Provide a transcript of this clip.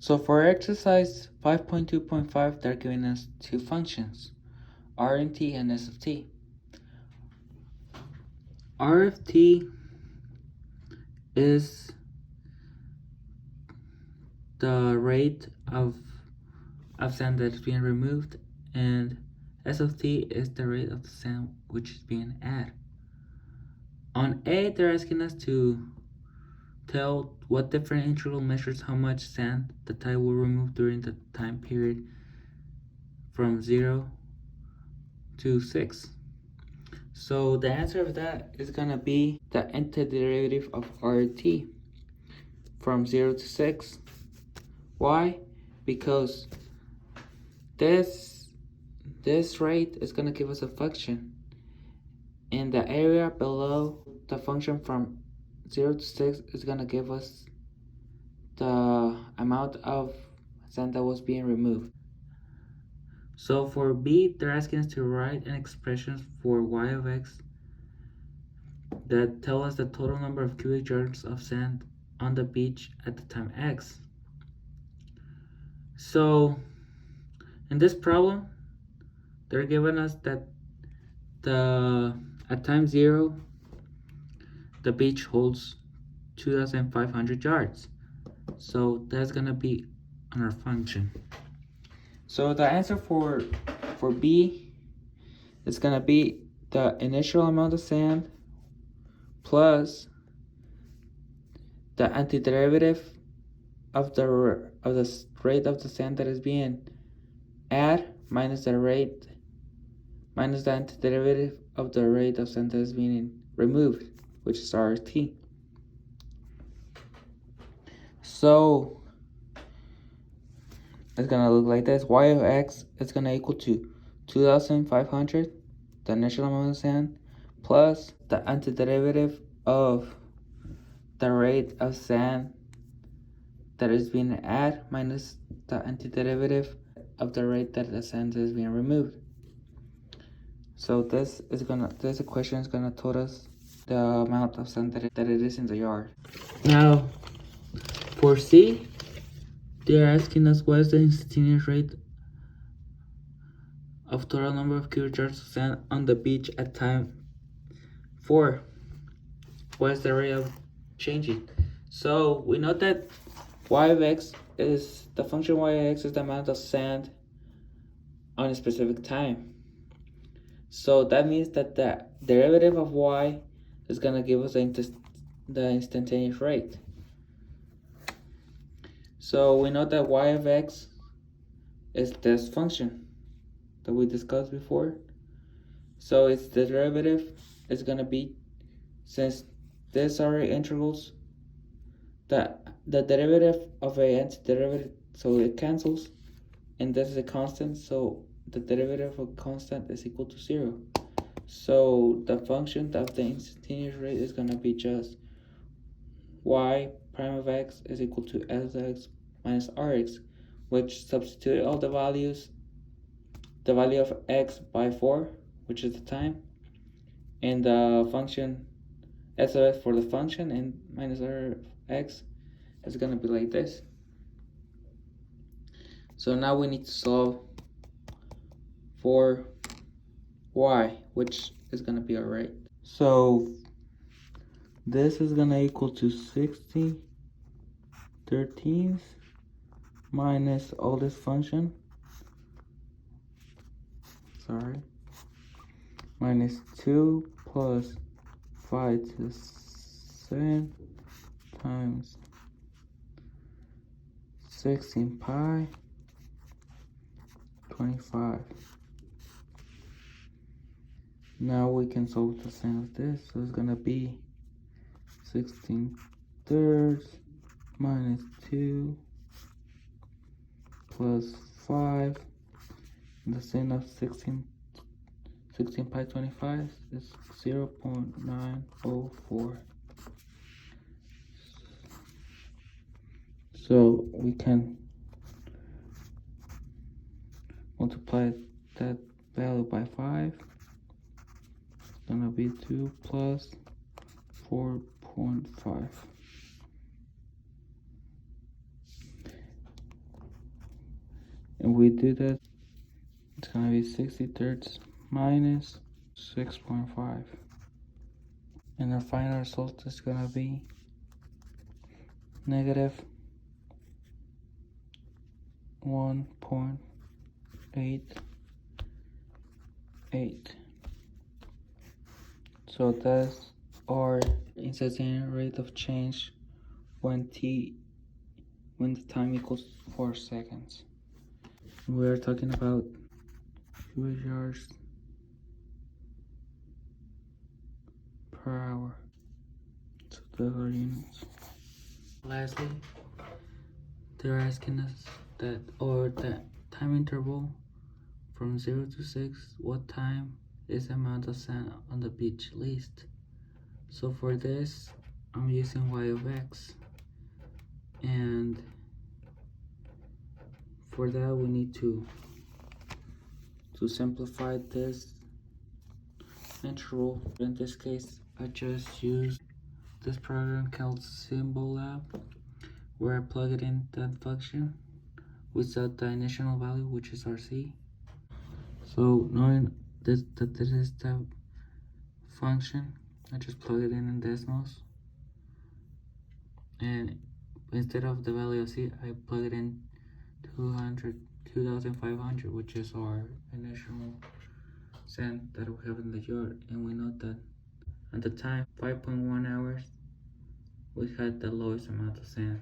So for exercise 5.2.5, they're giving us two functions, RMT and SFT. RFT is the rate of sand that's being removed, and SFT is the rate of the sand which is being added. On A, they're asking us to tell what different integral measures how much sand the tide will remove during the time period from 0 to 6. So the answer of that is gonna be the antiderivative of RT from 0 to 6. Why? Because this rate is gonna give us a function, and the area below the function from 0 to 6 is gonna give us the amount of sand that was being removed. So for B, they're asking us to write an expression for y of x that tell us the total number of cubic yards of sand on the beach at the time x. So in this problem, they're giving us that at time 0, the beach holds 2,500 yards. So that's gonna be on our function. So the answer for B is gonna be the initial amount of sand plus the antiderivative of the rate of the sand that is being added minus the antiderivative of the rate of sand that is being removed, which is RT. So it's gonna look like this. Y of x is gonna equal to 2,500, the initial amount of sand, plus the antiderivative of the rate of sand that is being added minus the antiderivative of the rate that the sand is being removed. So this equation is gonna tell us the amount of sand that it is in the yard. Now for C, they're asking us what is the instantaneous rate of total number of cubic yards of sand on the beach at time 4. What is the rate of changing? So we know that y of x is the function y of x is the amount of sand on a specific time. So that means that the derivative of y is gonna give us the instantaneous rate. So we know that y of x is this function that we discussed before. So its derivative is gonna be, since these are integrals, the derivative of a antiderivative, so it cancels, and this is a constant, so the derivative of a constant is equal to 0. So the function of the instantaneous rate is gonna be just y prime of x is equal to sx minus rx, which substitute all the values, the value of x by 4, which is the time, and the function s of x for the function, and minus r of x is gonna be like this. So now we need to solve for y, which is gonna be our rate. So this is gonna equal to 60/13 minus all this function, minus 2 plus 5 to the 7 times 16 pi 25. Now we can solve the same of this, so it's gonna be 16/3 minus 2 plus 5, and the sine of 16 pi 25 is 0.904. So we can multiply that value by 5. It's gonna be 2 plus 4.5. we do that, it's gonna be 60 thirds minus 6.5. And our final result is gonna be negative 1.88. So that's our instantaneous rate of change when the time equals 4 seconds. We're talking about cubic yards per hour. So those are units. Lastly, they're asking us that time interval from 0 to 6, what time is the amount of sand on the beach least? So for this, I'm using y of x, and for that we need to simplify this interval. In this case, I just use this program called Symbolab, where I plug it in that function. We set the initial value, which is RC. So knowing that this is the function, I just plug it in decimals, and instead of the value of C, I plug it in 2,500, which is our initial sand that we have in the yard. And we know that at the time, 5.1 hours, we had the lowest amount of sand.